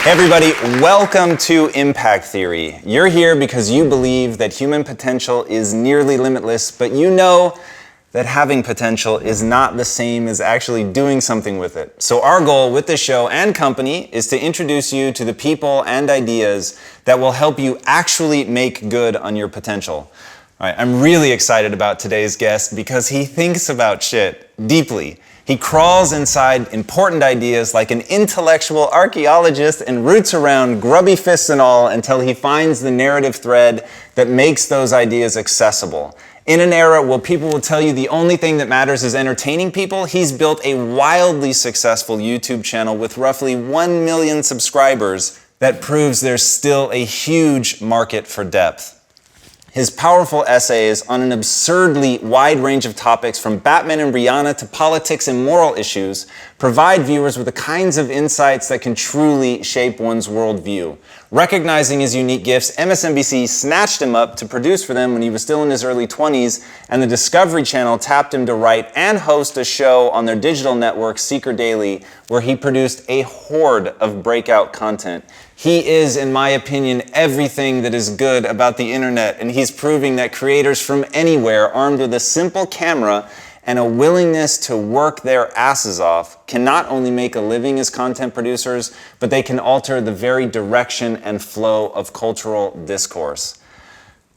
Everybody, welcome to Impact Theory. You're here because you believe that human potential is nearly limitless, but you know that having potential is not the same as actually doing something with it. So our goal with this show and company is to introduce you to the people and ideas that will help you actually make good on your potential. All right, I'm really excited about today's guest because he thinks about shit deeply. He crawls inside important ideas like an intellectual archaeologist and roots around grubby fists and all until he finds the narrative thread that makes those ideas accessible. In an era where people will tell you the only thing that matters is entertaining people, he's built a wildly successful YouTube channel with roughly 1 million subscribers that proves there's still a huge market for depth. His powerful essays on an absurdly wide range of topics from Batman and Rihanna to politics and moral issues provide viewers with the kinds of insights that can truly shape one's worldview. Recognizing his unique gifts, MSNBC snatched him up to produce for them when he was still in his early 20s, and the Discovery Channel tapped him to write and host a show on their digital network, Seeker Daily, where he produced a horde of breakout content. He is, in my opinion, everything that is good about the internet, and he's proving that creators from anywhere, armed with a simple camera and a willingness to work their asses off, can not only make a living as content producers, but they can alter the very direction and flow of cultural discourse.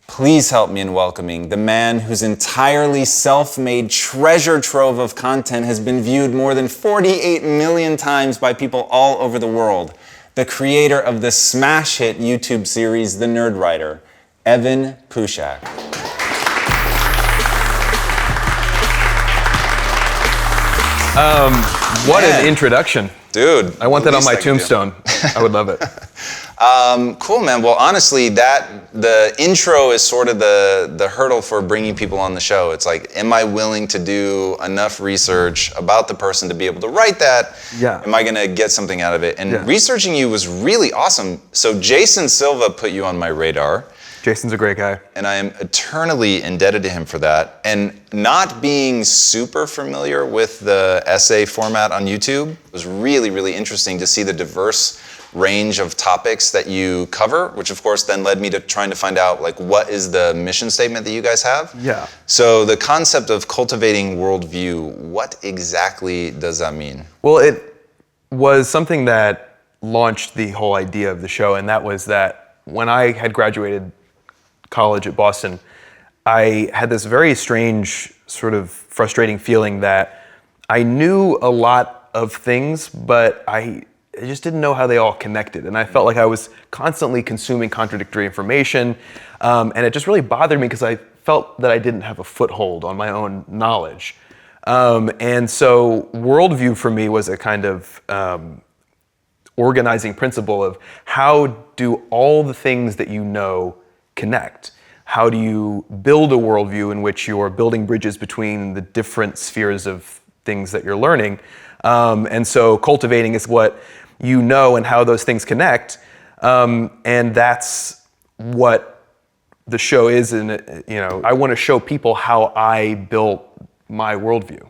Please help me in welcoming the man whose entirely self-made treasure trove of content has been viewed more than 48 million times by people all over the world. The creator of the smash hit YouTube series, The Nerdwriter, Evan Puschak. What an introduction. Dude. I want that on my tombstone. I would love it. Cool, man. Well, honestly, the intro is sort of the hurdle for bringing people on the show. It's like, am I willing to do enough research about the person to be able to write that? Yeah. Am I going to get something out of it? And researching you was really awesome. So Jason Silva put you on my radar. Jason's a great guy. And I am eternally indebted to him for that. And not being super familiar with the essay format on YouTube was really, really interesting to see the diverse range of topics that you cover, which of course then led me to trying to find out like what is the mission statement that you guys have. Yeah. So the concept of cultivating worldview, what exactly does that mean? Well, it was something that launched the whole idea of the show, and that was that when I had graduated college at Boston, I had this very strange, sort of frustrating feeling that I knew a lot of things, but I just didn't know how they all connected. And I felt like I was constantly consuming contradictory information. And it just really bothered me because I felt that I didn't have a foothold on my own knowledge. And so worldview for me was a kind of organizing principle of how do all the things that you know connect? How do you build a worldview in which you're building bridges between the different spheres of things that you're learning? And so cultivating is what you know and how those things connect. And that's what the show is. And I want to show people how I built my worldview.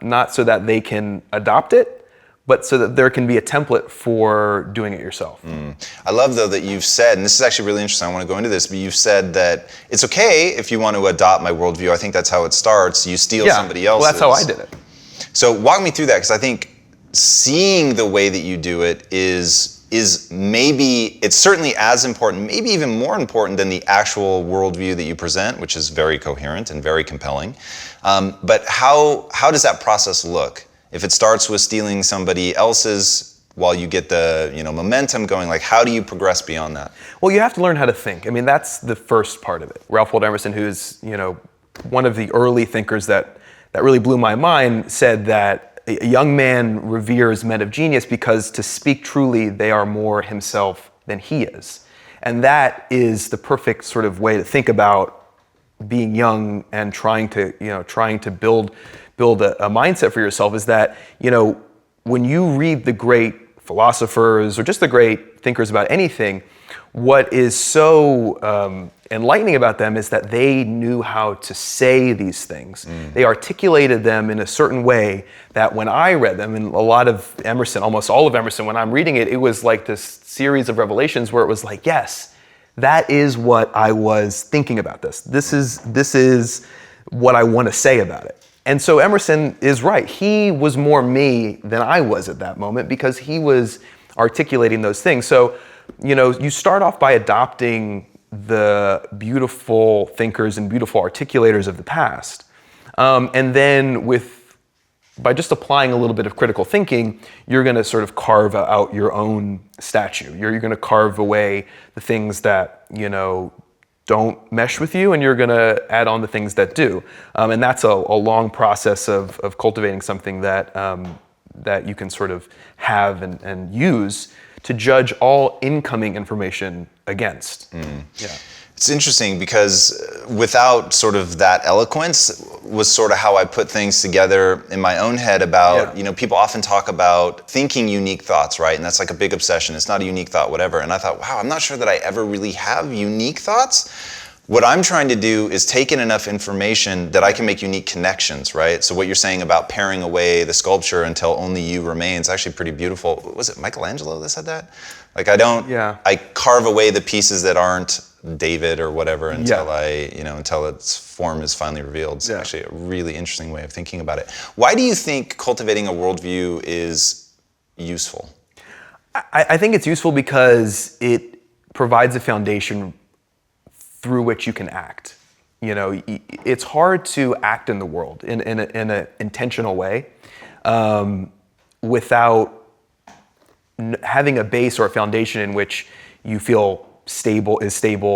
Not so that they can adopt it, but so that there can be a template for doing it yourself. I love though that you've said, and this is actually really interesting, I want to go into this, but you've said that it's okay if you want to adopt my worldview. I think that's how it starts. You steal somebody else's. Well, that's how I did it. So walk me through that, because I think seeing the way that you do it is maybe, it's certainly as important, maybe even more important than the actual worldview that you present, which is very coherent and very compelling. But how does that process look? If it starts with stealing somebody else's while you get the momentum going, like how do you progress beyond that? Well, you have to learn how to think. I mean, that's the first part of it. Ralph Waldo Emerson, who's one of the early thinkers that really blew my mind, said that a young man reveres men of genius because to speak truly, they are more himself than he is. And that is the perfect sort of way to think about being young and trying to build a mindset for yourself, is that, when you read the great philosophers or just the great thinkers about anything, what is so enlightening about them is that they knew how to say these things. They articulated them in a certain way that when I read them, and a lot of Emerson, almost all of Emerson, when I'm reading it, it was like this series of revelations where it was like, yes, that is what I was thinking about this. This is what I want to say about it. And so Emerson is right. He was more me than I was at that moment because he was articulating those things. So, you start off by adopting the beautiful thinkers and beautiful articulators of the past. And then by just applying a little bit of critical thinking, you're going to sort of carve out your own statue. You're going to carve away the things that, don't mesh with you, and you're going to add on the things that do. And that's a long process of cultivating something that you can sort of have and use to judge all incoming information against. Yeah. It's interesting because without sort of that eloquence was sort of how I put things together in my own head about, people often talk about thinking unique thoughts, right? And that's like a big obsession. It's not a unique thought, whatever. And I thought, wow, I'm not sure that I ever really have unique thoughts. What I'm trying to do is take in enough information that I can make unique connections, right? So what you're saying about paring away the sculpture until only you remains, actually pretty beautiful. Was it Michelangelo that said that? Like I carve away the pieces that aren't David or whatever until until its form is finally revealed. It's actually a really interesting way of thinking about it. Why do you think cultivating a worldview is useful? I think it's useful because it provides a foundation through which you can act. It's hard to act in the world in an intentional way without having a base or a foundation in which you feel stable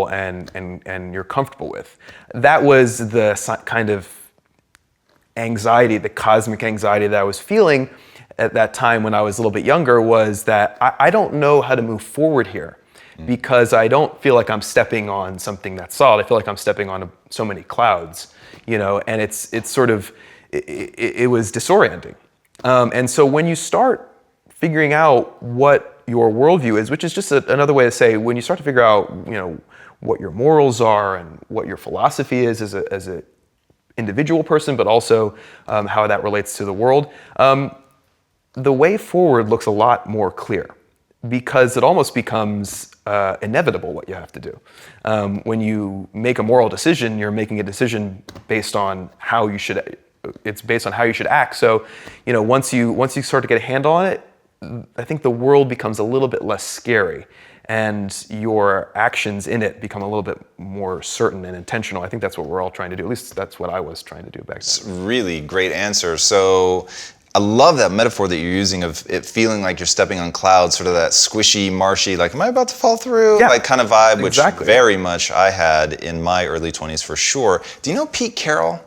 and you're comfortable with. That was the kind of anxiety, the cosmic anxiety that I was feeling at that time when I was a little bit younger, was that I don't know how to move forward here because I don't feel like I'm stepping on something that's solid. I feel like I'm stepping on so many clouds, and it's sort of, it was disorienting. And so when you start figuring out what your worldview is, which is just another way to say, when you start to figure out, what your morals are and what your philosophy is as a individual person, but also how that relates to the world, the way forward looks a lot more clear because it almost becomes inevitable what you have to do. When you make a moral decision, you're making a decision based on how you should. It's based on how you should act. So, once you start to get a handle on it, I think the world becomes a little bit less scary and your actions in it become a little bit more certain and intentional. I think that's what we're all trying to do. At least that's what I was trying to do back then. It's a really great answer. So I love that metaphor that you're using of it feeling like you're stepping on clouds, sort of that squishy, marshy, like, am I about to fall through? Yeah, like kind of vibe, which exactly. very much I had in my early 20s for sure. Do you know Pete Carroll?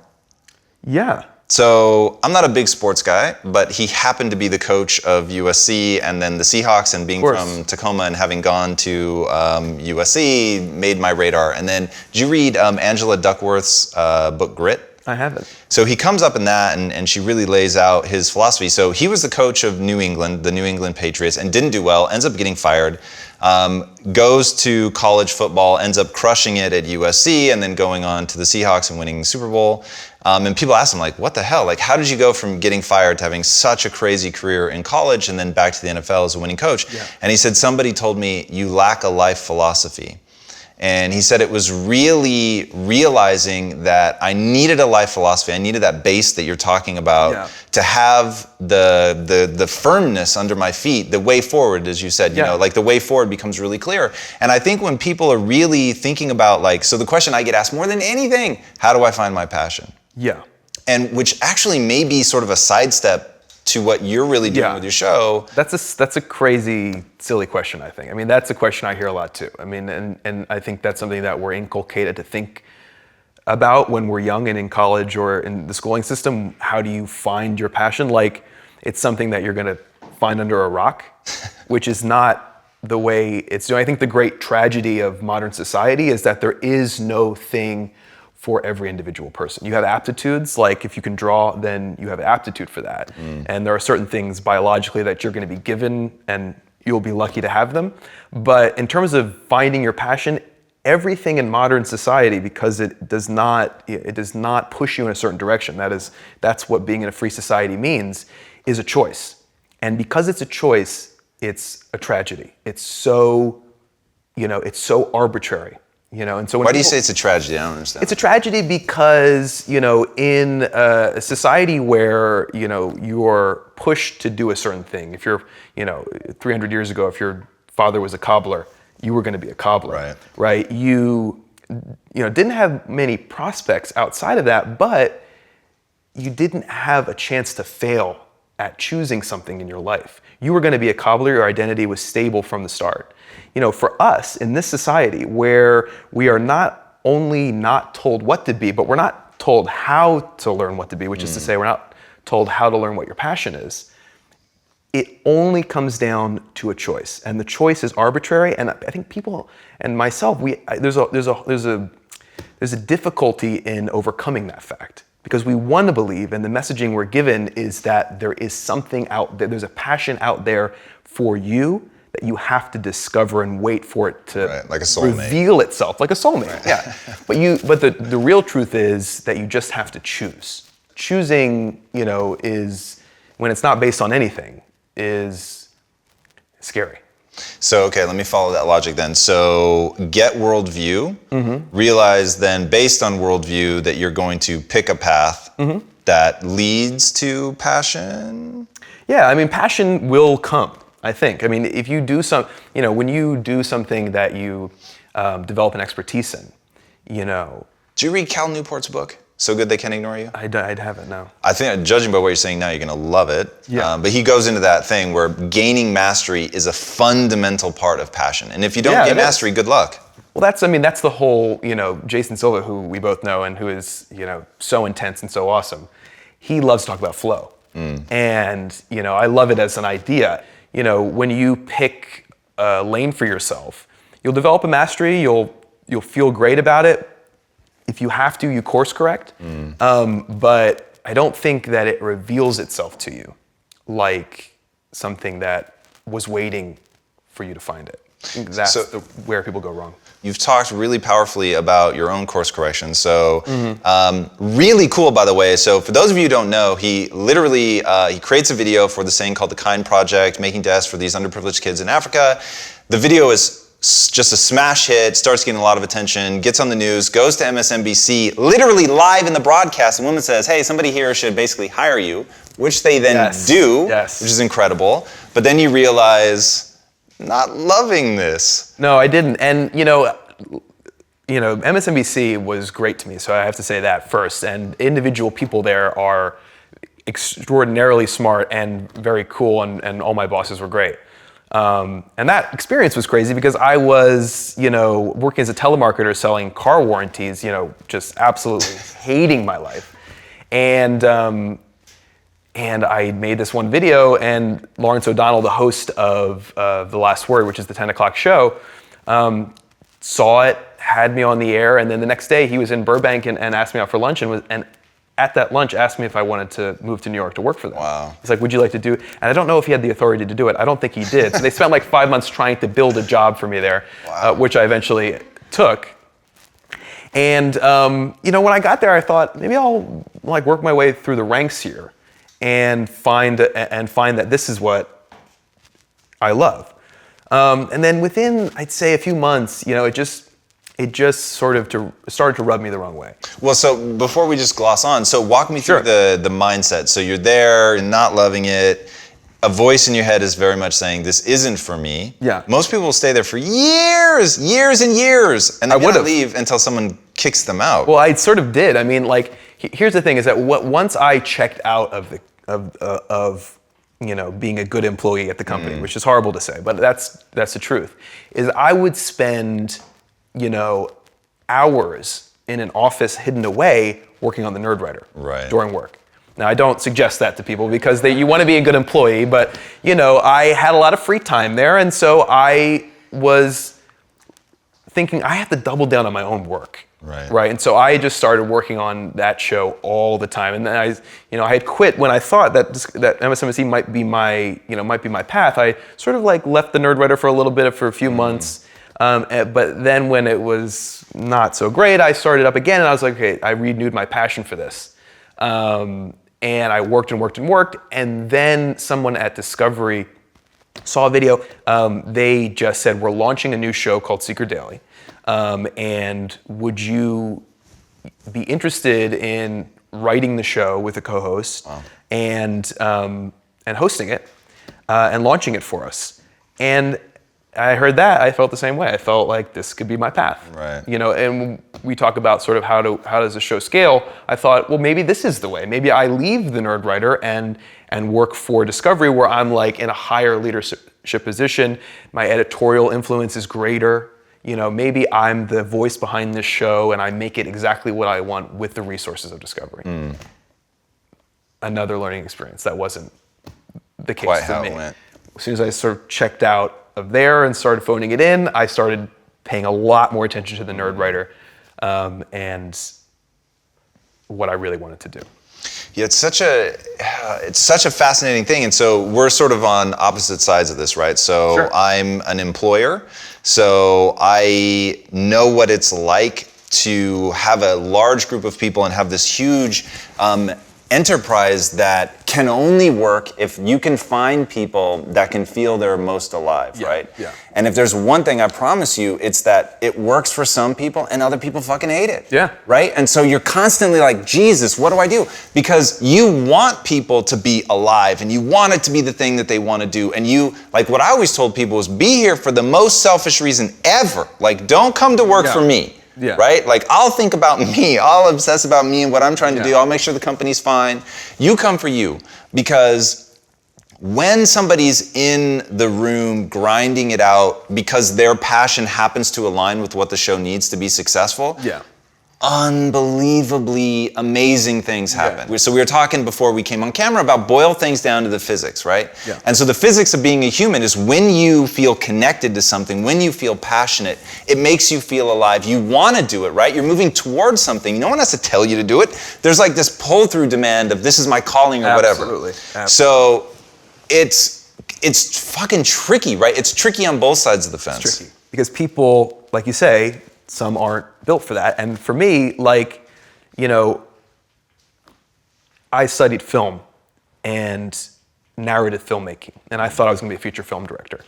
Yeah. So I'm not a big sports guy, but he happened to be the coach of USC and then the Seahawks, and being from Tacoma and having gone to USC made my radar. And then, did you read Angela Duckworth's book Grit? I haven't. So he comes up in that and she really lays out his philosophy. So he was the coach of New England, the New England Patriots, and didn't do well, ends up getting fired, goes to college football, ends up crushing it at USC, and then going on to the Seahawks and winning the Super Bowl. And people ask him, like, what the hell? Like, how did you go from getting fired to having such a crazy career in college and then back to the NFL as a winning coach? Yeah. And he said, somebody told me, you lack a life philosophy. And he said it was really realizing that I needed a life philosophy. I needed that base that you're talking about to have the firmness under my feet, the way forward, as you said, like the way forward becomes really clear. And I think when people are really thinking about, like, so the question I get asked more than anything, how do I find my passion? Yeah. And which actually may be sort of a sidestep to what you're really doing with your show. That's a crazy, silly question, I think. I mean, that's a question I hear a lot too. I mean, and I think that's something that we're inculcated to think about when we're young and in college or in the schooling system. How do you find your passion? Like, it's something that you're going to find under a rock, which is not the way it's doing. I think the great tragedy of modern society is that there is no thing for every individual person. You have aptitudes, like if you can draw, then you have aptitude for that. And there are certain things biologically that you're going to be given, and you'll be lucky to have them. But in terms of finding your passion, everything in modern society, because it does not push you in a certain direction. That's what being in a free society means, is a choice. And because it's a choice, it's a tragedy. It's so arbitrary. And so why do you say it's a tragedy? I don't understand. It's a tragedy because, in a society where, you're pushed to do a certain thing. If you're, 300 years ago, if your father was a cobbler, you were going to be a cobbler, right? You didn't have many prospects outside of that, but you didn't have a chance to fail at choosing something in your life. You were going to be a cobbler. Your identity was stable from the start. For us in this society where we are not only not told what to be, but we're not told how to learn what to be, which is to say we're not told how to learn what your passion is. It only comes down to a choice, and the choice is arbitrary. And I think people and myself, there's a difficulty in overcoming that fact, because we want to believe, and the messaging we're given is that there is something out there, there's a passion out there for you that you have to discover and wait for it to like a soulmate. Reveal itself, like a soulmate. Yeah, but the real truth is that you just have to choose. Choosing, is, when it's not based on anything, is scary. So, okay, let me follow that logic then. So, get worldview, realize then, based on worldview, that you're going to pick a path that leads to passion? Yeah, passion will come, I think. If you do when you do something that you develop an expertise in, Did you read Cal Newport's book, So Good They Can't Ignore You? I haven't, no. I think, judging by what you're saying now, you're going to love it. Yeah. But he goes into that thing where gaining mastery is a fundamental part of passion. And if you don't get mastery, good luck. Well, that's the whole, Jason Silva, who we both know and who is, so intense and so awesome. He loves to talk about flow. And, I love it as an idea. When you pick a lane for yourself, you'll develop a mastery, you'll feel great about it. If you have to, you course correct. But I don't think that it reveals itself to you like something that was waiting for you to find it. That's where people go wrong. You've talked really powerfully about your own course correction. So really cool, by the way. So for those of you who don't know, he literally, he creates a video for the thing called the Kind Project, making desks for these underprivileged kids in Africa. The video is just a smash hit, starts getting a lot of attention, gets on the news, goes to MSNBC, literally live in the broadcast. A woman says, hey, somebody here should basically hire you, which they then do, which is incredible. But then you realize, not loving this. No, I didn't. And, MSNBC was great to me, so I have to say that first. And individual people there are extraordinarily smart and very cool, and all my bosses were great. And that experience was crazy because I was, working as a telemarketer selling car warranties, just absolutely hating my life. And I made this one video, and Lawrence O'Donnell, the host of The Last Word, which is the 10 o'clock show, saw it, had me on the air, and then the next day he was in Burbank and asked me out for lunch, and at that lunch asked me if I wanted to move to New York to work for them. Wow. He's like, would you like to do it? And I don't know if he had the authority to do it. I don't think he did. So they spent like 5 months trying to build a job for me there, which I eventually took. And when I got there, I thought, maybe I'll work my way through the ranks here and find that this is what I love. And then within, I'd say, a few months, it just sort of started to rub me the wrong way. Well, so before we just gloss on, so walk me through the mindset. So you're there, you're not loving it. A voice in your head is very much saying, this isn't for me. Yeah. Most people will stay there for years and years, and they won't leave until someone kicks them out. Well, I sort of did. Here's the thing: is that once I checked out of being a good employee at the company, which is horrible to say, but that's the truth, is I would spend, hours in an office hidden away working on the Nerdwriter during work. Now, I don't suggest that to people because you want to be a good employee, but, I had a lot of free time there, and so I was thinking I have to double down on my own work. Right. And so I just started working on that show all the time. And then I had quit when I thought that MSNBC might be my path. I sort of like left the Nerdwriter for a little bit, for a few months. But then when it was not so great, I started up again, and I was like, okay, I renewed my passion for this. And I worked and worked and worked. And then someone at Discovery saw a video. They just said, we're launching a new show called Seeker Daily. And would you be interested in writing the show with a co-host and hosting it and launching it for us? And I heard that, I felt the same way. I felt like this could be my path. Right. And when we talk about sort of how does the show scale, I thought, well, maybe this is the way. Maybe I leave the Nerdwriter and work for Discovery, where I'm like in a higher leadership position. My editorial influence is greater. Maybe I'm the voice behind this show and I make it exactly what I want with the resources of Discovery. Another learning experience. That wasn't the case Quite for how me. it went. As soon as I sort of checked out of there and started phoning it in, I started paying a lot more attention to the Nerdwriter and what I really wanted to do. Yeah, it's such a fascinating thing, and so we're sort of on opposite sides of this, right? So Sure. I'm an employer, so I know what it's like to have a large group of people and have this huge enterprise that can only work if you can find people that can feel they're most alive, right? Yeah. And if there's one thing I promise you, it's that it works for some people and other people fucking hate it. Yeah. Right? And so you're constantly like, Jesus, what do I do? Because you want people to be alive and you want it to be the thing that they want to do. And you, like what I always told people is be here for the most selfish reason ever. Like, don't come to work for me. Yeah. Right? Like, I'll think about me. I'll obsess about me and what I'm trying to do. I'll make sure the company's fine. You come for you. Because when somebody's in the room grinding it out because their passion happens to align with what the show needs to be successful, unbelievably amazing things happen. So we were talking before we came on camera about boil things down to the physics, right? Yeah. And so the physics of being a human is when you feel connected to something, when you feel passionate, it makes you feel alive. You want to do it, right? You're moving towards something. No one has to tell you to do it. There's like this pull-through demand of this is my calling or whatever. Absolutely. So it's fucking tricky, right? It's tricky on both sides of the fence. It's tricky because people, like you say, some aren't built for that. And for me, like, I studied film and narrative filmmaking, and I thought I was gonna be a feature film director.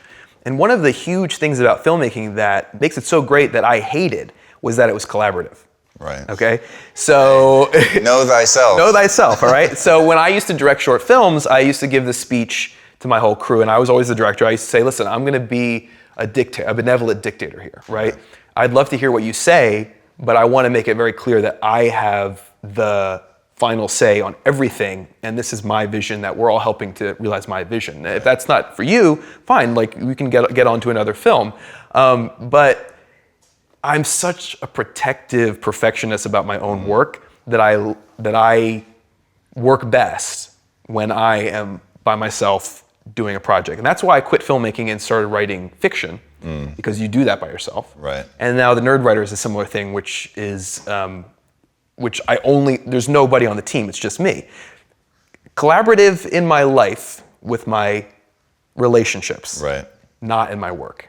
And one of the huge things about filmmaking that makes it so great that I hated was that it was collaborative. Right. Okay? So Know thyself. Know thyself, all right? So when I used to direct short films, I used to give the speech to my whole crew, and I was always the director. I used to say, listen, I'm gonna be a benevolent dictator here, right? I'd love to hear what you say, but I want to make it very clear that I have the final say on everything, and this is my vision, that we're all helping to realize my vision. If that's not for you, fine, like we can get on to another film. But I'm such a protective perfectionist about my own work that I work best when I am by myself doing a project. And that's why I quit filmmaking and started writing fiction, because you do that by yourself. Right. And now the Nerdwriter is a similar thing, which is, there's nobody on the team, it's just me. Collaborative in my life with my relationships, Right. not in my work.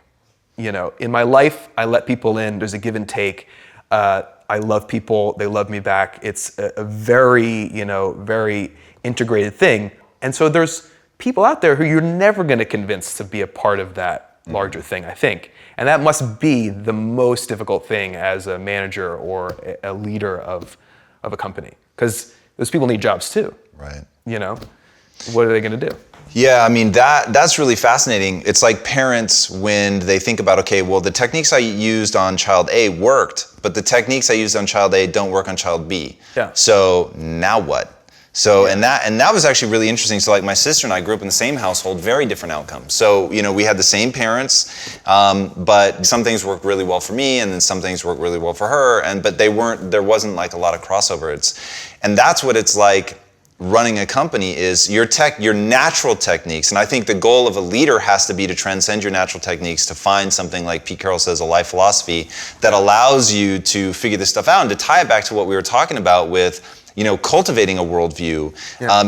In my life, I let people in, there's a give and take. I love people, they love me back. It's a very, very integrated thing. And so there's people out there who you're never gonna convince to be a part of that larger thing, I think. And that must be the most difficult thing as a manager or a leader of a company. Because those people need jobs too. Right. What are they gonna do? Yeah, I mean, that's really fascinating. It's like parents when they think about, okay, well, the techniques I used on child A worked, but the techniques I used on child A don't work on child B. Yeah. So now what? So, and that was actually really interesting. So like my sister and I grew up in the same household, very different outcomes. So, we had the same parents, but some things worked really well for me and then some things worked really well for her. But there wasn't like a lot of crossover. And that's what it's like running a company is your natural techniques. And I think the goal of a leader has to be to transcend your natural techniques, to find something like Pete Carroll says, a life philosophy that allows you to figure this stuff out. And to tie it back to what we were talking about with, cultivating a worldview,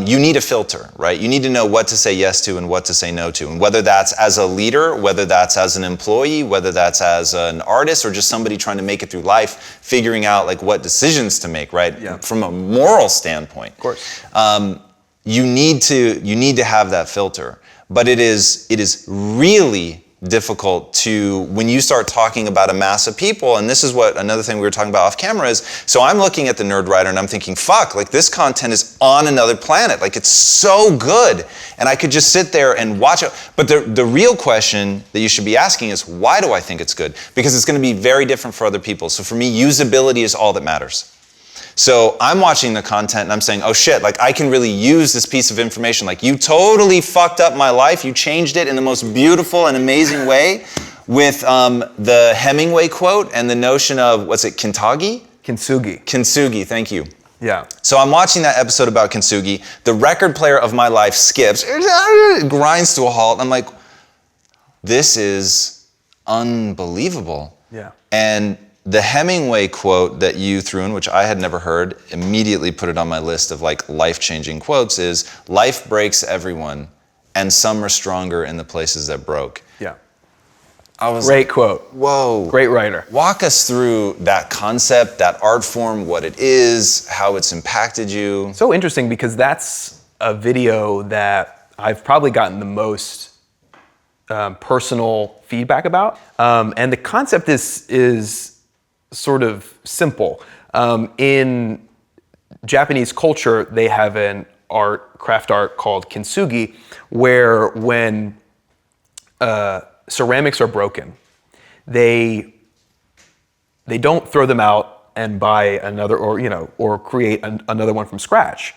you need a filter, right? You need to know what to say yes to and what to say no to. And whether that's as a leader, whether that's as an employee, whether that's as an artist, or just somebody trying to make it through life, figuring out like what decisions to make, right? Yeah. From a moral standpoint. Of course. You need to have that filter. But it is really difficult to, when you start talking about a mass of people, and this is what another thing we were talking about off camera is, so I'm looking at the Nerdwriter and I'm thinking, fuck, like this content is on another planet, like it's so good, and I could just sit there and watch it. But the real question that you should be asking is, why do I think it's good? Because it's going to be very different for other people. So for me, usability is all that matters. So I'm watching the content and I'm saying, oh shit, like I can really use this piece of information. Like you totally fucked up my life. You changed it in the most beautiful and amazing way with the Hemingway quote and the notion of, what's it, Kintsugi? Kintsugi, thank you. Yeah. So I'm watching that episode about Kintsugi. The record player of my life skips, grinds to a halt. I'm like, this is unbelievable. Yeah. And the Hemingway quote that you threw in, which I had never heard, immediately put it on my list of like life-changing quotes, is life breaks everyone and some are stronger in the places that broke. Yeah. I was Great quote. Whoa. Great writer. Walk us through that concept, that art form, what it is, how it's impacted you. So interesting because that's a video that I've probably gotten the most personal feedback about. And the concept is sort of simple. In Japanese culture, they have an craft art called kintsugi, where when ceramics are broken, they don't throw them out and buy another, or create another one from scratch.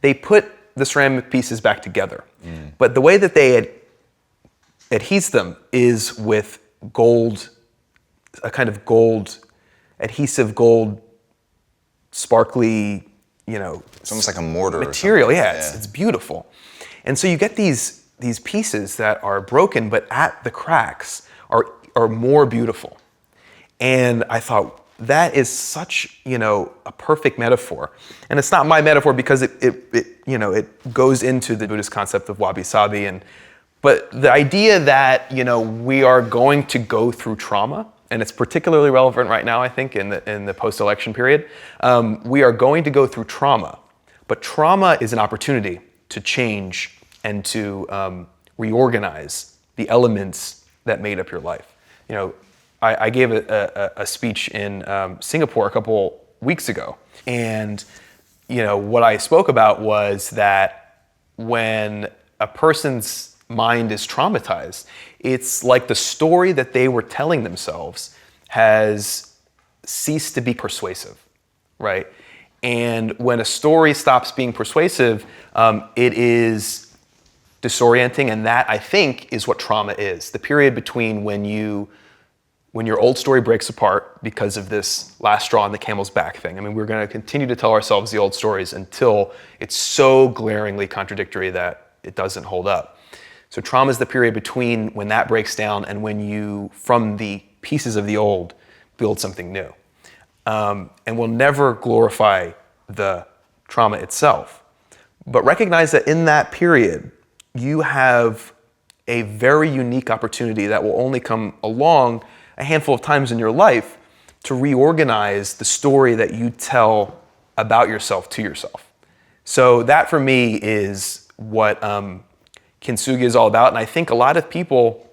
They put the ceramic pieces back together. But the way that they adhese them is with gold, a kind of gold, adhesive gold, sparkly, It's almost like a mortar material. Or something. Yeah, it's beautiful. And so you get these pieces that are broken, but at the cracks are more beautiful. And I thought, that is such, a perfect metaphor. And it's not my metaphor because it goes into the Buddhist concept of wabi-sabi. But the idea that, we are going to go through trauma, and it's particularly relevant right now, I think, in the post-election period. We are going to go through trauma, but trauma is an opportunity to change and to reorganize the elements that made up your life. I gave a speech in Singapore a couple weeks ago, and what I spoke about was that when a person's mind is traumatized, it's like the story that they were telling themselves has ceased to be persuasive, right? And when a story stops being persuasive, it is disorienting, and that, I think, is what trauma is. The period between when your old story breaks apart because of this last straw on the camel's back thing. I mean, we're going to continue to tell ourselves the old stories until it's so glaringly contradictory that it doesn't hold up. So trauma is the period between when that breaks down and when you, from the pieces of the old, build something new. And we'll never glorify the trauma itself, but recognize that in that period, you have a very unique opportunity that will only come along a handful of times in your life to reorganize the story that you tell about yourself to yourself. So that for me is what Kintsugi is all about, and I think a lot of people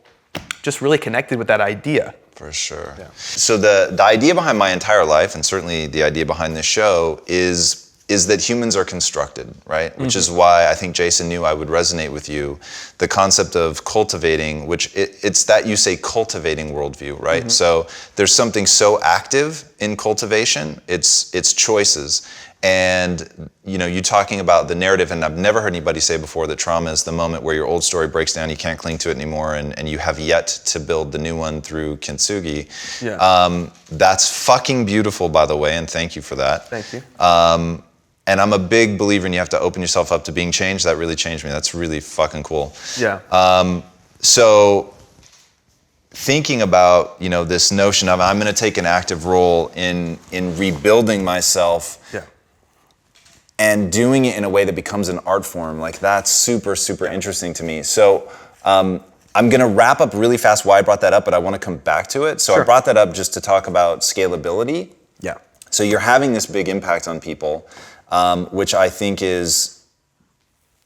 just really connected with that idea. For sure. Yeah. So the idea behind my entire life, and certainly the idea behind this show, is that humans are constructed, right? Which is why I think Jason knew I would resonate with you. The concept of cultivating, which it's that you say cultivating worldview, right? So there's something so active in cultivation, it's choices. And you talking about the narrative, and I've never heard anybody say before that trauma is the moment where your old story breaks down, you can't cling to it anymore, and you have yet to build the new one through Kintsugi. Yeah. That's fucking beautiful, by the way, and thank you for that. Thank you. And I'm a big believer in you have to open yourself up to being changed. That really changed me. That's really fucking cool. Yeah. So thinking about, this notion of I'm going to take an active role in rebuilding myself. Yeah. And doing it in a way that becomes an art form, like that's super, super interesting to me. So I'm gonna wrap up really fast why I brought that up, but I wanna come back to it. So Sure. I brought that up just to talk about scalability. Yeah. So you're having this big impact on people, which I think is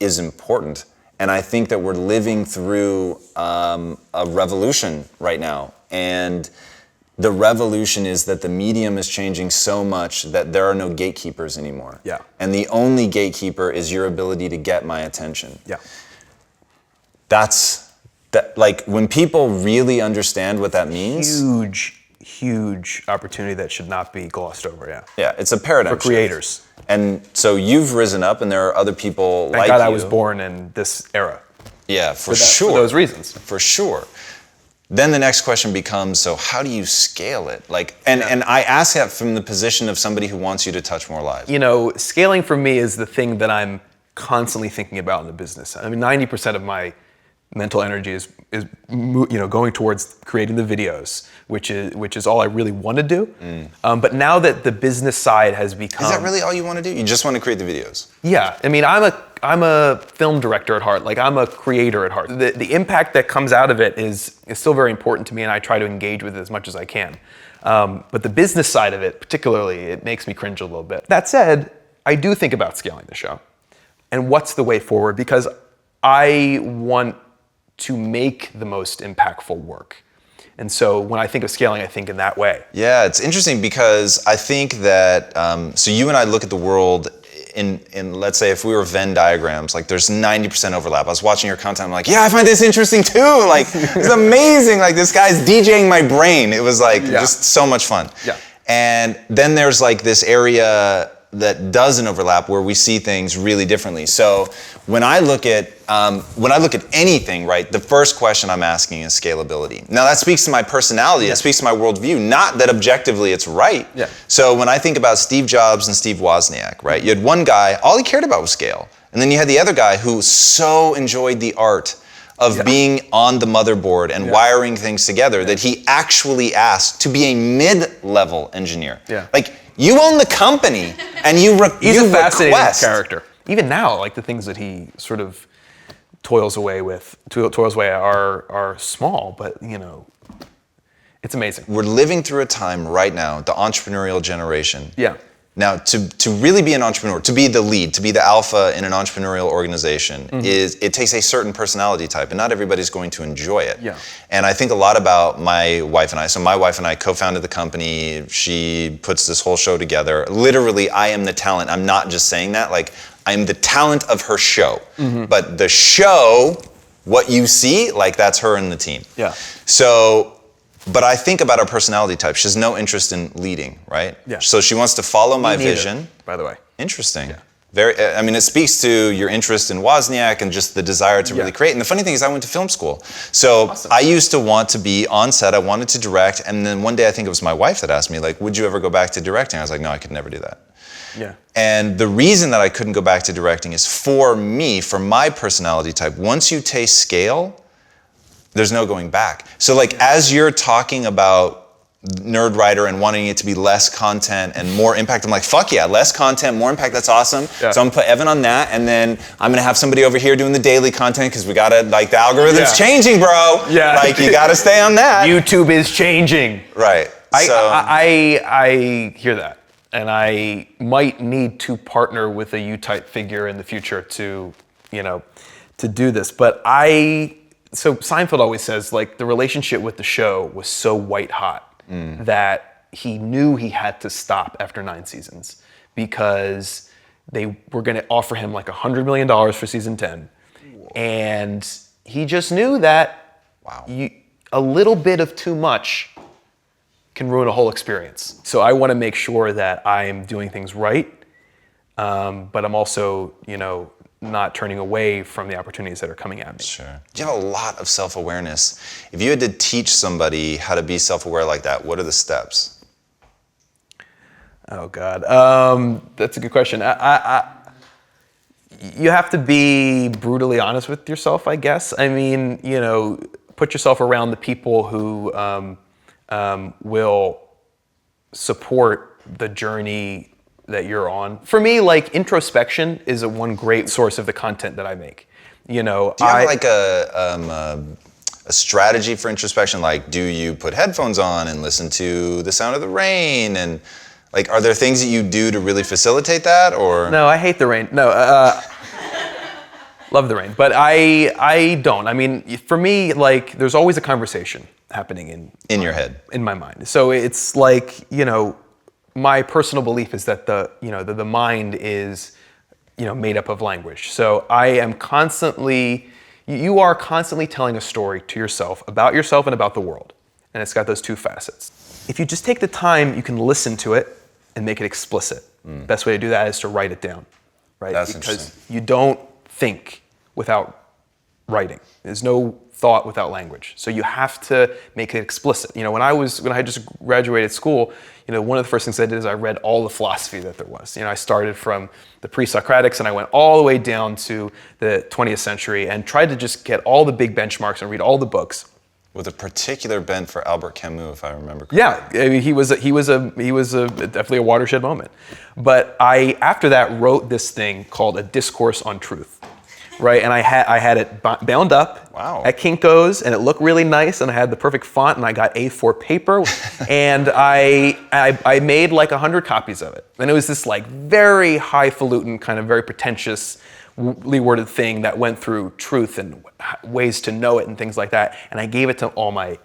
important. And I think that we're living through a revolution right now. And the revolution is that the medium is changing so much that there are no gatekeepers anymore. Yeah. And the only gatekeeper is your ability to get my attention. Yeah. Like when people really understand what that means. Huge opportunity that should not be glossed over, yeah. Yeah, it's a paradigm For creators. shift. And so you've risen up and there are other people Thank like God you. I was born in this era. Yeah, for sure. For those reasons. For sure. Then the next question becomes, so how do you scale it? And I ask that from the position of somebody who wants you to touch more lives. Scaling for me is the thing that I'm constantly thinking about in the business. I mean, 90% of my mental energy is going towards creating the videos, which is all I really want to do. But now that the business side has become... Is that really all you want to do? You just want to create the videos? Yeah, I mean, I'm a film director at heart. Like, I'm a creator at heart. The impact that comes out of it is still very important to me, and I try to engage with it as much as I can. But the business side of it, particularly, it makes me cringe a little bit. That said, I do think about scaling the show. And what's the way forward? Because I want to make the most impactful work. And so when I think of scaling, I think in that way. Yeah, it's interesting because I think that, so you and I look at the world in let's say if we were Venn diagrams, like there's 90% overlap. I was watching your content, I'm like, yeah, I find this interesting too. Like, it's amazing. Like this guy's DJing my brain. It was like just so much fun. Yeah. And then there's like this area that doesn't overlap where we see things really differently. So when I look at anything, right, the first question I'm asking is scalability. Now that speaks to my personality, it speaks to my worldview, not that objectively it's right. Yeah. So when I think about Steve Jobs and Steve Wozniak, right, you had one guy, all he cared about was scale. And then you had the other guy who so enjoyed the art of being on the motherboard and wiring things together that he actually asked to be a mid-level engineer. Yeah. Like, you own the company, and He's a fascinating request. character. Even now, like the things that he sort of toils away are small, but it's amazing. We're living through a time right now, the entrepreneurial generation. Yeah. Now, to really be an entrepreneur, to be the lead, to be the alpha in an entrepreneurial organization, it takes a certain personality type, and not everybody's going to enjoy it. Yeah. And I think a lot about my wife and I. So my wife and I co-founded the company. She puts this whole show together. Literally, I am the talent. I'm not just saying that. Like, I'm the talent of her show. But the show, what you see, like that's her and the team. Yeah. So... But I think about her personality type. She has no interest in leading, right? Yeah. So she wants to follow my Me neither, vision. by the way. Interesting. Yeah. It speaks to your interest in Wozniak and just the desire to really create. And the funny thing is I went to film school. So I used to want to be on set. I wanted to direct. And then one day I think it was my wife that asked me, like, would you ever go back to directing? I was like, no, I could never do that. Yeah. And the reason that I couldn't go back to directing is for me, for my personality type, once you taste scale, there's no going back. So like as you're talking about Nerdwriter and wanting it to be less content and more impact, I'm like, fuck yeah, less content, more impact, that's awesome. Yeah. So I'm gonna put Evan on that, and then I'm gonna have somebody over here doing the daily content because we gotta, like, the algorithm's changing, bro. Yeah. Like, you gotta stay on that. YouTube is changing. Right. I hear that. And I might need to partner with a U-type figure in the future to do this. But so Seinfeld always says, like, the relationship with the show was so white hot that he knew he had to stop after 9 seasons because they were going to offer him like $100 million for season 10. Whoa. And he just knew that a little bit of too much can ruin a whole experience. So I want to make sure that I'm doing things right, but I'm also, not turning away from the opportunities that are coming at me. Sure. You have a lot of self-awareness. If you had to teach somebody how to be self-aware like that, what are the steps? Oh God, that's a good question. You have to be brutally honest with yourself, I guess. I mean, put yourself around the people who will support the journey that you're on. For me, like introspection is one great source of the content that I make. Do you have like a strategy for introspection? Like, do you put headphones on and listen to the sound of the rain? And like, are there things that you do to really facilitate that, or? No, I hate the rain. No, love the rain, but I don't. I mean, for me, like, there's always a conversation happening in your head, in my mind. So it's like, my personal belief is that the mind is, made up of language. So you are constantly telling a story to yourself and about the world. And it's got those two facets. If you just take the time, you can listen to it and make it explicit. Best way to do that is to write it down, right? That's because interesting. you don't think without writing. There's no thought without language. So you have to make it explicit. When I just graduated school, one of the first things I did is I read all the philosophy that there was. I started from the pre-Socratics and I went all the way down to the 20th century and tried to just get all the big benchmarks and read all the books. With a particular bent for Albert Camus, if I remember correctly. Yeah, I mean, he was definitely a watershed moment. But I, after that, wrote this thing called A Discourse on Truth, right? And I had it bound up at Kinko's, and it looked really nice, and I had the perfect font, and I got A4 paper, and I made like 100 copies of it. And it was this like very highfalutin, kind of very pretentious, worded thing that went through truth and ways to know it and things like that. And I gave it to all my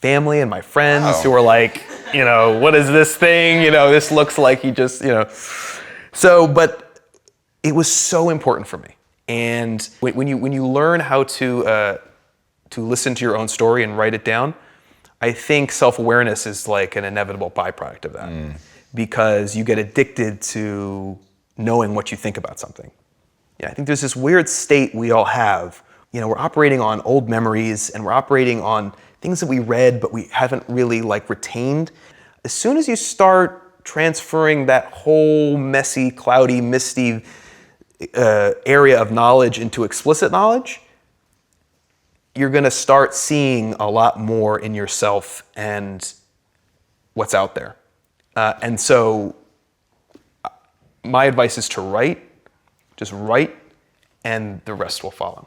family and my friends who were like, what is this thing? This looks like he just, So, but it was so important for me. And when you learn how to listen to your own story and write it down, I think self-awareness is like an inevitable byproduct of that, because you get addicted to knowing what you think about something. Yeah, I think there's this weird state we all have. We're operating on old memories and we're operating on things that we read but we haven't really like retained. As soon as you start transferring that whole messy, cloudy, misty area of knowledge into explicit knowledge, you're gonna start seeing a lot more in yourself and what's out there. And so my advice is to write. Just write, and the rest will follow.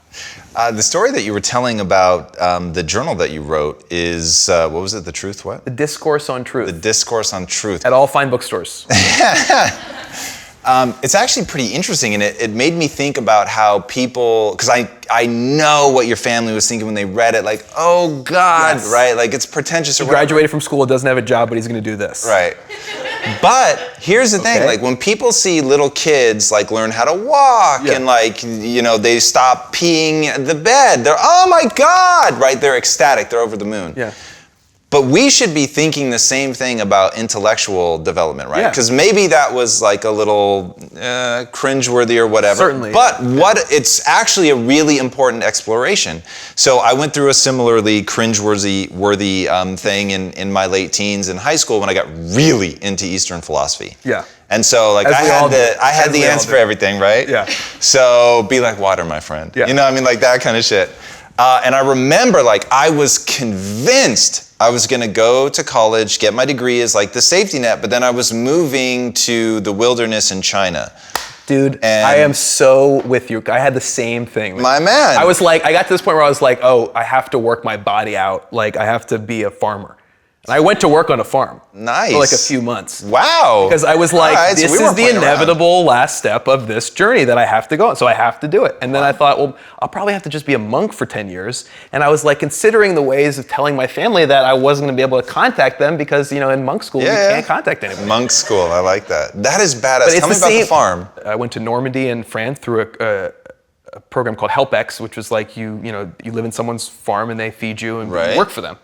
The story that you were telling about the journal that you wrote is, what was it, The Truth what? The Discourse on Truth. The Discourse on Truth. At all fine bookstores. It's actually pretty interesting, and it made me think about how people, because I know what your family was thinking when they read it, like, oh God, yes. Right? Like, it's pretentious. He graduated from school, doesn't have a job, but he's gonna do this. Right. But here's the thing, like when people see little kids like learn how to walk and like, they stop peeing the bed, they're, oh my God, right? They're ecstatic, they're over the moon. Yeah. But we should be thinking the same thing about intellectual development, right? Yeah. Because maybe that was like a little cringeworthy or whatever. Certainly. But it's actually a really important exploration. So I went through a similarly cringeworthy thing in my late teens in high school when I got really into Eastern philosophy. Yeah. And so like I had the answer for everything, right? Yeah. So be like water, my friend. Yeah. Like that kind of shit. And I remember like I was convinced I was gonna go to college, get my degree as like the safety net, but then I was moving to the wilderness in China. Dude, I am so with you. I had the same thing. My man. I was like, I got to this point where I was like, oh, I have to work my body out. Like I have to be a farmer. And I went to work on a farm. Nice. For like a few months. Wow. Because I was like, right, this is the inevitable last step of this journey that I have to go on. So I have to do it. And then I thought, well, I'll probably have to just be a monk for 10 years. And I was like considering the ways of telling my family that I wasn't going to be able to contact them because, in monk school, you can't contact anybody. Monk school, I like that. That is badass. Tell me about the farm. I went to Normandy in France through a program called HelpX, which was like you live in someone's farm and they feed you and you work for them.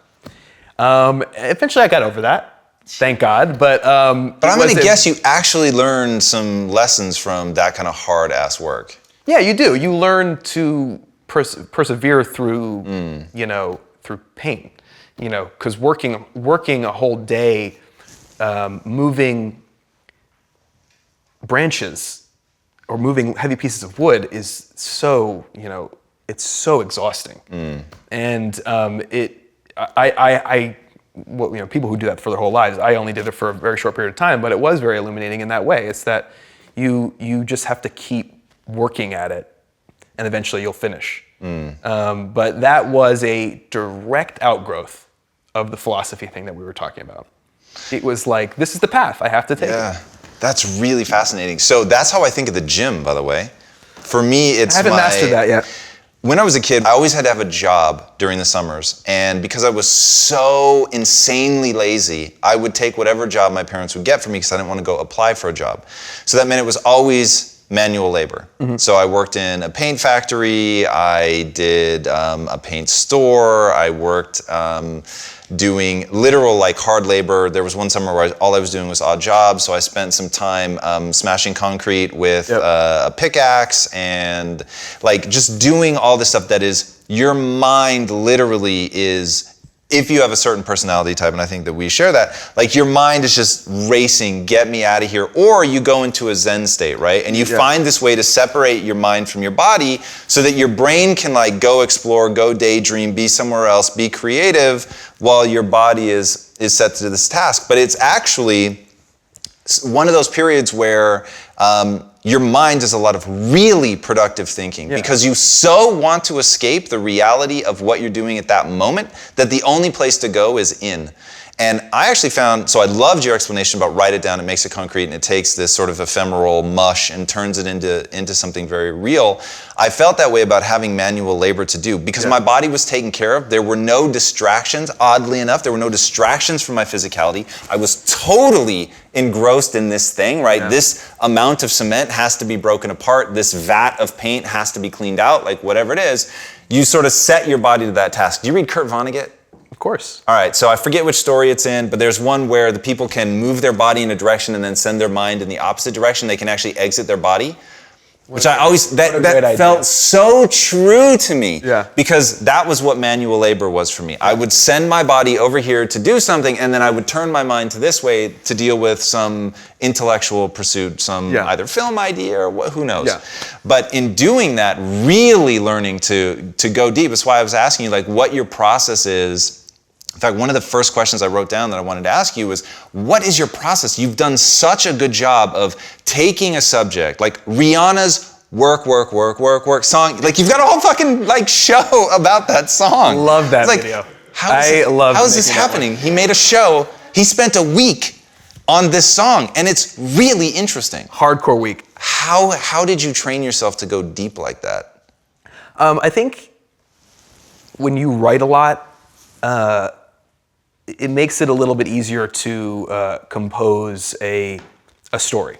Eventually I got over that, thank God, but I'm going to guess you actually learned some lessons from that kind of hard-ass work. Yeah, you do. You learn to persevere through, through pain, because working a whole day, moving branches or moving heavy pieces of wood is so, it's so exhausting. And people who do that for their whole lives, I only did it for a very short period of time, but it was very illuminating in that way. It's that you just have to keep working at it, and eventually you'll finish. But that was a direct outgrowth of the philosophy thing that we were talking about. It was like, this is the path, I have to take it. That's really fascinating. So that's how I think of the gym, by the way. For me, it's I haven't mastered that yet. When I was a kid, I always had to have a job during the summers. And because I was so insanely lazy, I would take whatever job my parents would get for me because I didn't want to go apply for a job. So that meant it was always manual labor. So I worked in a paint factory, I did a paint store, I worked doing literal like hard labor. There was one summer where all I was doing was odd jobs, so I spent some time smashing concrete with a pickaxe and like just doing all this stuff that is, your mind literally is, if you have a certain personality type, and I think that we share that, like your mind is just racing, get me out of here, or you go into a Zen state, right? And you find this way to separate your mind from your body so that your brain can like go explore, go daydream, be somewhere else, be creative, while your body is set to this task. But it's actually one of those periods where your mind does a lot of really productive thinking because you so want to escape the reality of what you're doing at that moment that the only place to go is in. And I actually found, so I loved your explanation about write it down, it makes it concrete, and it takes this sort of ephemeral mush and turns it into something very real. I felt that way about having manual labor to do because my body was taken care of. There were no distractions, oddly enough. There were no distractions from my physicality. I was totally engrossed in this thing, right? This amount of cement has to be broken apart. This vat of paint has to be cleaned out, like whatever it is. You sort of set your body to that task. Do you read Kurt Vonnegut? Of course. All right, so I forget which story it's in, but there's one where the people can move their body in a direction and then send their mind in the opposite direction. They can actually exit their body, which I always, that felt so true to me. Because that was what manual labor was for me. I would send my body over here to do something, and then I would turn my mind to this way to deal with some intellectual pursuit, some either film idea or who knows. But in doing that, really learning to go deep, that's why I was asking you like what your process is. In fact, one of the first questions I wrote down that I wanted to ask you was, what is your process? You've done such a good job of taking a subject, like Rihanna's work song. Like you've got a whole fucking like show about that song. Love that video. How is this happening? He made a show. He spent a week on this song, and it's really interesting. Hardcore week. How did you train yourself to go deep like that? I think when you write a lot, it makes it a little bit easier to compose a story,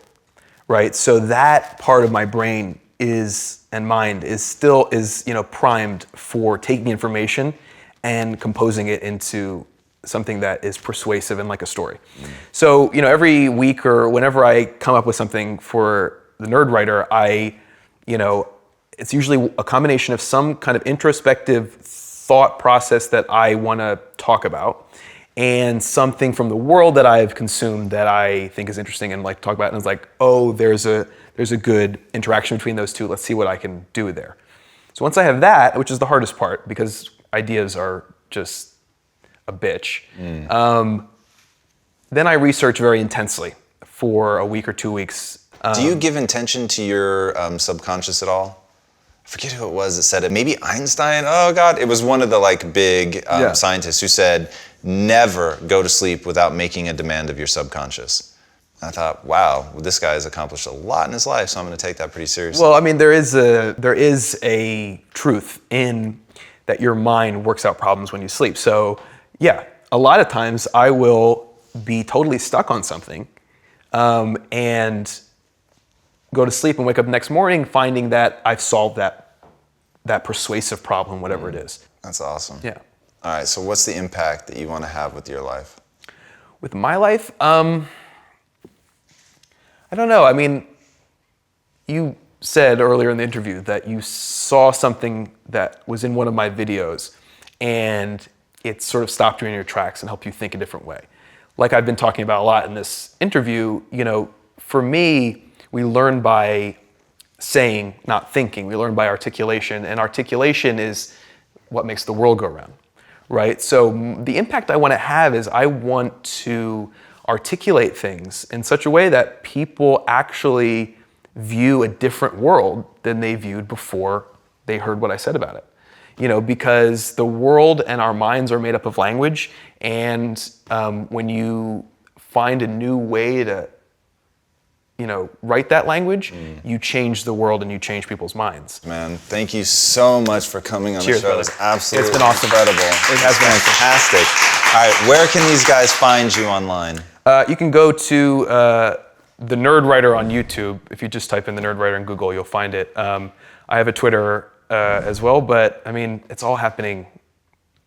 right? So that part of my brain and mind is still primed for taking information and composing it into something that is persuasive and like a story. So every week or whenever I come up with something for the Nerdwriter, it's usually a combination of some kind of introspective thought process that I want to talk about, and something from the world that I've consumed that I think is interesting and like to talk about. And it's like, oh, there's a good interaction between those two. Let's see what I can do there. So once I have that, which is the hardest part because ideas are just a bitch, then I research very intensely for a week or 2 weeks. Do you give intention to your subconscious at all? I forget who it was that said it. Maybe Einstein? Oh God, it was one of the like big scientists who said, never go to sleep without making a demand of your subconscious. And I thought, wow, this guy has accomplished a lot in his life, so I'm going to take that pretty seriously. Well, I mean, there is a truth in that your mind works out problems when you sleep. So yeah, a lot of times I will be totally stuck on something and go to sleep and wake up the next morning finding that I've solved that persuasive problem, whatever it is. That's awesome. Yeah. All right, so what's the impact that you want to have with your life? With my life? I don't know. I mean, you said earlier in the interview that you saw something that was in one of my videos and it sort of stopped you in your tracks and helped you think a different way. Like I've been talking about a lot in this interview, for me, We learn by saying, not thinking. We learn by articulation, and articulation is what makes the world go round, right? So the impact I want to have is I want to articulate things in such a way that people actually view a different world than they viewed before they heard what I said about it. You know, because the world and our minds are made up of language, and when you find a new way to, write that language, you change the world and you change people's minds. Man, thank you so much for coming on Cheers, the show. brother. It's absolutely It's been awesome. incredible. It has been fantastic. All right, where can these guys find you online? You can go to the Nerdwriter on YouTube. If you just type in the Nerdwriter in Google, you'll find it. I have a Twitter as well, but I mean, it's all happening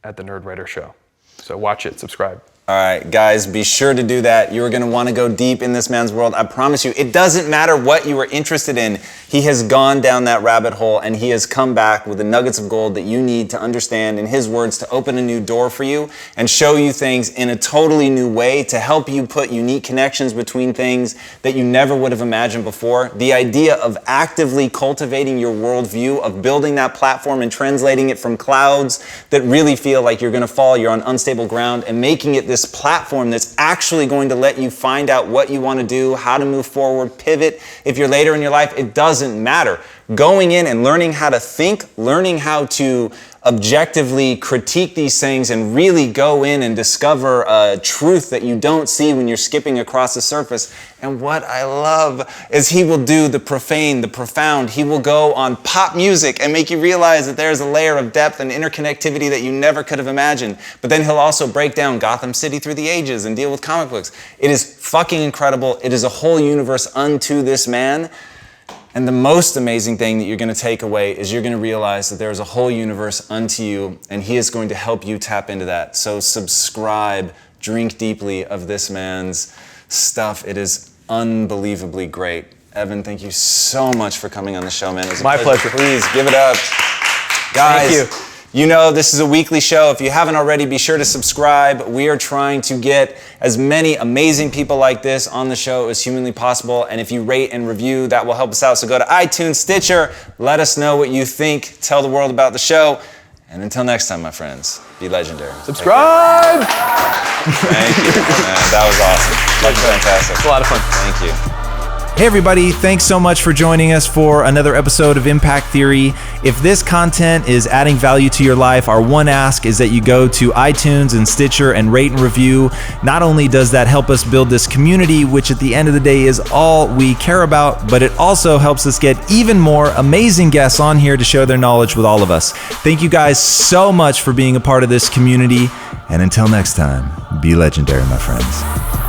at the Nerdwriter show. So watch it, subscribe. All right, guys, be sure to do that. You're going to want to go deep in this man's world. I promise you, it doesn't matter what you are interested in. He has gone down that rabbit hole, and he has come back with the nuggets of gold that you need to understand, in his words, to open a new door for you and show you things in a totally new way, to help you put unique connections between things that you never would have imagined before. The idea of actively cultivating your worldview, of building that platform and translating it from clouds that really feel like you're going to fall, you're on unstable ground, and making it this platform that's actually going to let you find out what you want to do, how to move forward, pivot. If you're later in your life, it doesn't matter. Going in and learning how to think, learning how to objectively critique these things and really go in and discover a truth that you don't see when you're skipping across the surface. And what I love is he will do the profane, the profound. He will go on pop music and make you realize that there's a layer of depth and interconnectivity that you never could have imagined. But then he'll also break down Gotham City through the ages and deal with comic books. It is fucking incredible. It is a whole universe unto this man. And the most amazing thing that you're going to take away is you're going to realize that there is a whole universe unto you, and he is going to help you tap into that. So subscribe, drink deeply of this man's stuff. It is unbelievably great. Evan, thank you so much for coming on the show, man. It was a My pleasure. Please give it up. Guys, Thank you. You know, this is a weekly show. If you haven't already, be sure to subscribe. We are trying to get as many amazing people like this on the show as humanly possible. And if you rate and review, that will help us out. So go to iTunes, Stitcher, let us know what you think. Tell the world about the show. And until next time, my friends, be legendary. Subscribe! Thank you, man. That was awesome. That was fantastic. It's a lot of fun. Thank you. Hey everybody, thanks so much for joining us for another episode of Impact Theory. If this content is adding value to your life, our one ask is that you go to iTunes and Stitcher and rate and review. Not only does that help us build this community, which at the end of the day is all we care about, but it also helps us get even more amazing guests on here to share their knowledge with all of us. Thank you guys so much for being a part of this community. And until next time, be legendary, my friends.